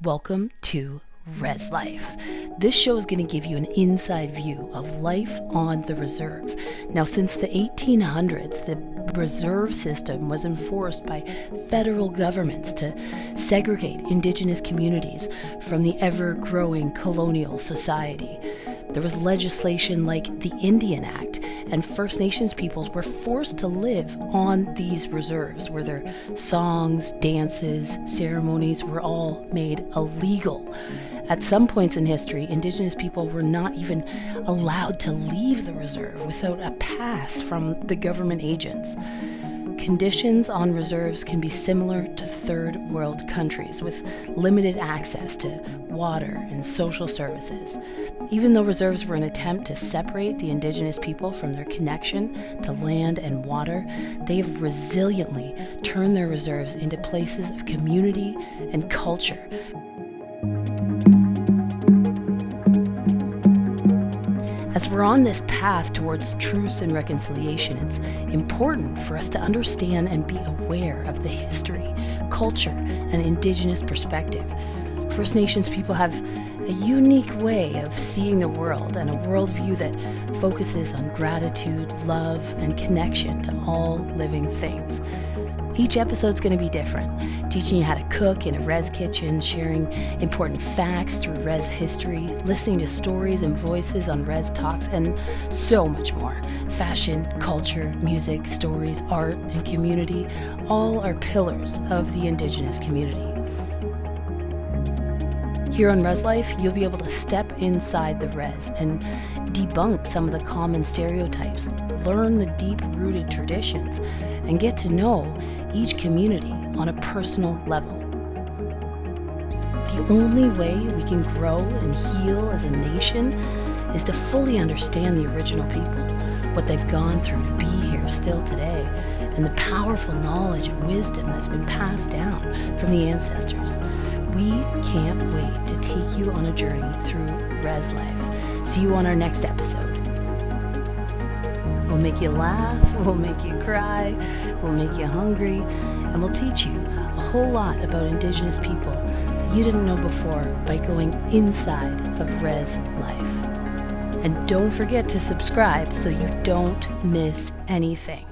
Welcome to Rez Life. This show is going to give you an inside view of life on the reserve. Now, since the 1800s, the reserve system was enforced by federal governments to segregate indigenous communities from the ever-growing colonial society. There was legislation like the Indian Act, and First Nations peoples were forced to live on these reserves where their songs, dances, ceremonies were all made illegal. At some points in history, Indigenous people were not even allowed to leave the reserve without a pass from the government agents. Conditions on reserves can be similar to third world countries with limited access to water and social services. Even though reserves were an attempt to separate the Indigenous people from their connection to land and water, they have resiliently turned their reserves into places of community and culture. As we're on this path towards truth and reconciliation, it's important for us to understand and be aware of the history, culture, and Indigenous perspective. First Nations people have a unique way of seeing the world and a worldview that focuses on gratitude, love, and connection to all living things. Each episode's going to be different, teaching you how to cook in a Rez kitchen, sharing important facts through Rez history, listening to stories and voices on Rez Talks, and so much more. Fashion, culture, music, stories, art, and community all are pillars of the Indigenous community. Here on Rez Life, you'll be able to step inside the Rez and debunk some of the common stereotypes, learn the deep-rooted traditions, and get to know each community on a personal level. The only way we can grow and heal as a nation is to fully understand the original people, what they've gone through to be here still today, and the powerful knowledge and wisdom that's been passed down from the ancestors. We can't wait to take you on a journey through Rez Life. See you on our next episode. We'll make you laugh, we'll make you cry, we'll make you hungry, and we'll teach you a whole lot about Indigenous people that you didn't know before by going inside of Rez Life. And don't forget to subscribe so you don't miss anything.